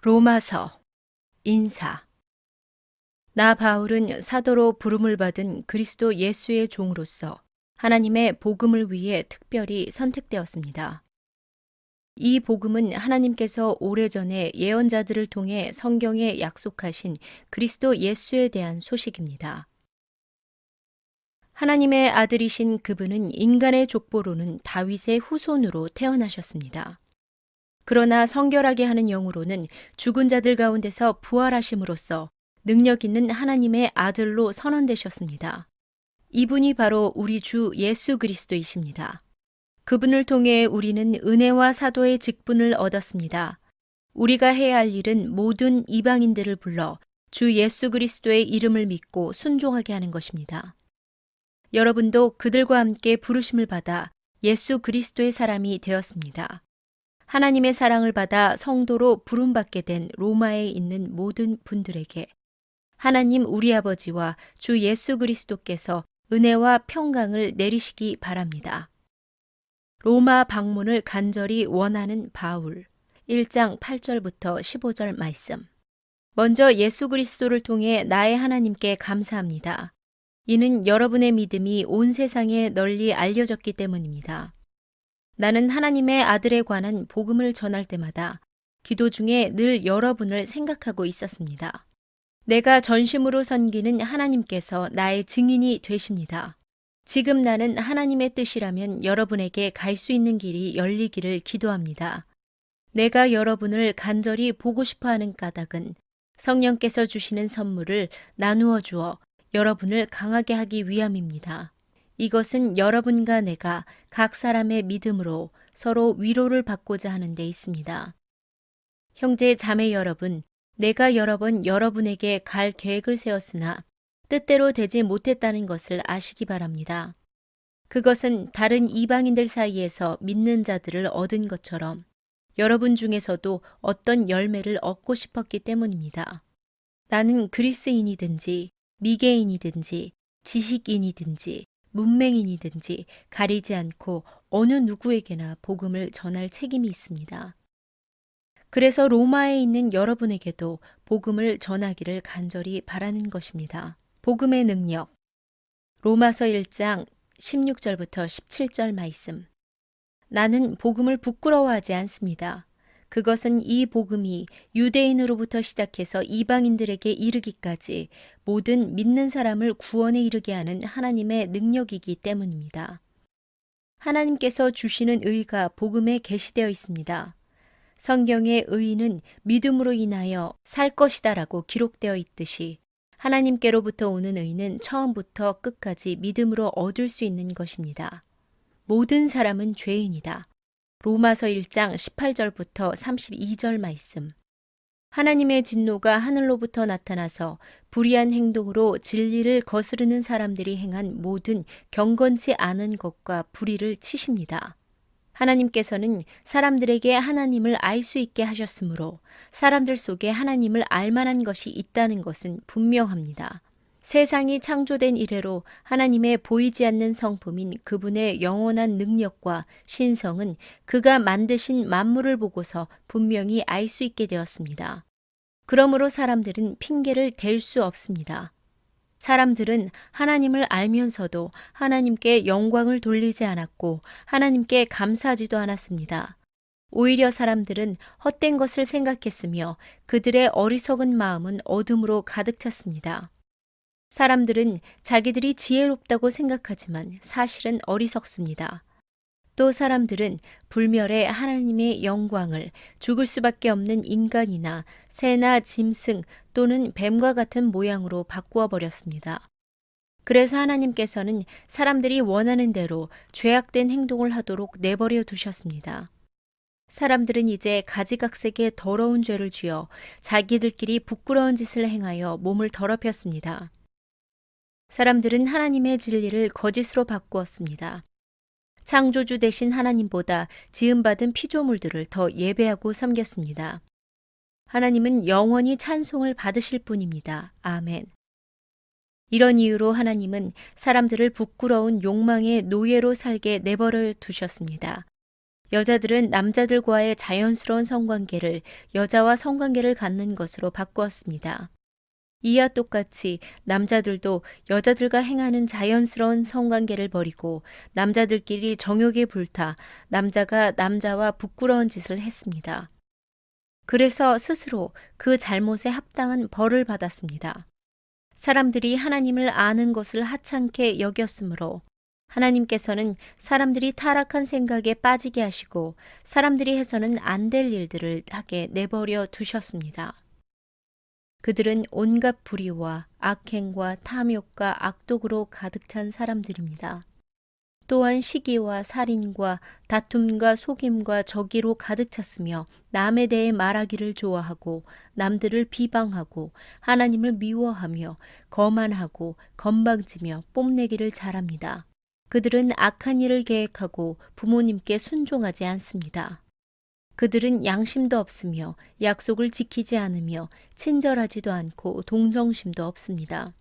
로마서 인사. 나 바울은 사도로 부름을 받은 그리스도 예수의 종으로서 하나님의 복음을 위해 특별히 선택되었습니다. 이 복음은 하나님께서 오래전에 예언자들을 통해 성경에 약속하신 그리스도 예수에 대한 소식입니다. 하나님의 아들이신 그분은 인간의 족보로는 다윗의 후손으로 태어나셨습니다. 그러나 성결하게 하는 영으로는 죽은 자들 가운데서 부활하심으로써 능력 있는 하나님의 아들로 선언되셨습니다. 이분이 바로 우리 주 예수 그리스도이십니다. 그분을 통해 우리는 은혜와 사도의 직분을 얻었습니다. 우리가 해야 할 일은 모든 이방인들을 불러 주 예수 그리스도의 이름을 믿고 순종하게 하는 것입니다. 여러분도 그들과 함께 부르심을 받아 예수 그리스도의 사람이 되었습니다. 하나님의 사랑을 받아 성도로 부름받게 된 로마에 있는 모든 분들에게 하나님 우리 아버지와 주 예수 그리스도께서 은혜와 평강을 내리시기 바랍니다. 로마 방문을 간절히 원하는 바울 1장 8절부터 15절 말씀. 먼저 예수 그리스도를 통해 나의 하나님께 감사합니다. 이는 여러분의 믿음이 온 세상에 널리 알려졌기 때문입니다. 나는 하나님의 아들에 관한 복음을 전할 때마다 기도 중에 늘 여러분을 생각하고 있었습니다. 내가 전심으로 섬기는 하나님께서 나의 증인이 되십니다. 지금 나는 하나님의 뜻이라면 여러분에게 갈 수 있는 길이 열리기를 기도합니다. 내가 여러분을 간절히 보고 싶어 하는 까닭은 성령께서 주시는 선물을 나누어 주어 여러분을 강하게 하기 위함입니다. 이것은 여러분과 내가 각 사람의 믿음으로 서로 위로를 받고자 하는 데 있습니다. 형제 자매 여러분, 내가 여러 번 여러분에게 갈 계획을 세웠으나 뜻대로 되지 못했다는 것을 아시기 바랍니다. 그것은 다른 이방인들 사이에서 믿는 자들을 얻은 것처럼 여러분 중에서도 어떤 열매를 얻고 싶었기 때문입니다. 나는 그리스인이든지 미개인이든지 지식인이든지 문맹인이든지 가리지 않고 어느 누구에게나 복음을 전할 책임이 있습니다. 그래서 로마에 있는 여러분에게도 복음을 전하기를 간절히 바라는 것입니다. 복음의 능력. 로마서 1장 16절부터 17절 말씀. 나는 복음을 부끄러워하지 않습니다. 그것은 이 복음이 유대인으로부터 시작해서 이방인들에게 이르기까지 모든 믿는 사람을 구원에 이르게 하는 하나님의 능력이기 때문입니다. 하나님께서 주시는 의가 복음에 계시되어 있습니다. 성경의 의는 믿음으로 인하여 살 것이다라고 기록되어 있듯이 하나님께로부터 오는 의는 처음부터 끝까지 믿음으로 얻을 수 있는 것입니다. 모든 사람은 죄인이다. 로마서 1장 18절부터 32절 말씀. 하나님의 진노가 하늘로부터 나타나서 불의한 행동으로 진리를 거스르는 사람들이 행한 모든 경건치 않은 것과 불의를 치십니다. 하나님께서는 사람들에게 하나님을 알 수 있게 하셨으므로 사람들 속에 하나님을 알 만한 것이 있다는 것은 분명합니다. 세상이 창조된 이래로 하나님의 보이지 않는 성품인 그분의 영원한 능력과 신성은 그가 만드신 만물을 보고서 분명히 알 수 있게 되었습니다. 그러므로 사람들은 핑계를 댈 수 없습니다. 사람들은 하나님을 알면서도 하나님께 영광을 돌리지 않았고 하나님께 감사하지도 않았습니다. 오히려 사람들은 헛된 것을 생각했으며 그들의 어리석은 마음은 어둠으로 가득 찼습니다. 사람들은 자기들이 지혜롭다고 생각하지만 사실은 어리석습니다. 또 사람들은 불멸의 하나님의 영광을 죽을 수밖에 없는 인간이나 새나 짐승 또는 뱀과 같은 모양으로 바꾸어 버렸습니다. 그래서 하나님께서는 사람들이 원하는 대로 죄악된 행동을 하도록 내버려 두셨습니다. 사람들은 이제 가지각색의 더러운 죄를 지어 자기들끼리 부끄러운 짓을 행하여 몸을 더럽혔습니다. 사람들은 하나님의 진리를 거짓으로 바꾸었습니다. 창조주 대신 하나님보다 지음받은 피조물들을 더 예배하고 섬겼습니다. 하나님은 영원히 찬송을 받으실 분입니다. 아멘. 이런 이유로 하나님은 사람들을 부끄러운 욕망의 노예로 살게 내버려 두셨습니다. 여자들은 남자들과의 자연스러운 성관계를 여자와 성관계를 갖는 것으로 바꾸었습니다. 이와 똑같이 남자들도 여자들과 행하는 자연스러운 성관계를 버리고 남자들끼리 정욕에 불타 남자가 남자와 부끄러운 짓을 했습니다. 그래서 스스로 그 잘못에 합당한 벌을 받았습니다. 사람들이 하나님을 아는 것을 하찮게 여겼으므로 하나님께서는 사람들이 타락한 생각에 빠지게 하시고 사람들이 해서는 안 될 일들을 하게 내버려 두셨습니다. 그들은 온갖 불의와 악행과 탐욕과 악독으로 가득 찬 사람들입니다. 또한 시기와 살인과 다툼과 속임과 저기로 가득 찼으며 남에 대해 말하기를 좋아하고 남들을 비방하고 하나님을 미워하며 거만하고 건방지며 뽐내기를 잘합니다. 그들은 악한 일을 계획하고 부모님께 순종하지 않습니다. 그들은 양심도 없으며 약속을 지키지 않으며 친절하지도 않고 동정심도 없습니다.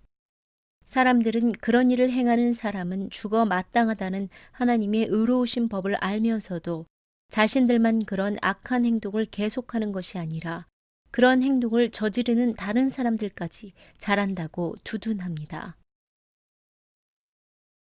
사람들은 그런 일을 행하는 사람은 죽어 마땅하다는 하나님의 의로우신 법을 알면서도 자신들만 그런 악한 행동을 계속하는 것이 아니라 그런 행동을 저지르는 다른 사람들까지 잘한다고 두둔합니다.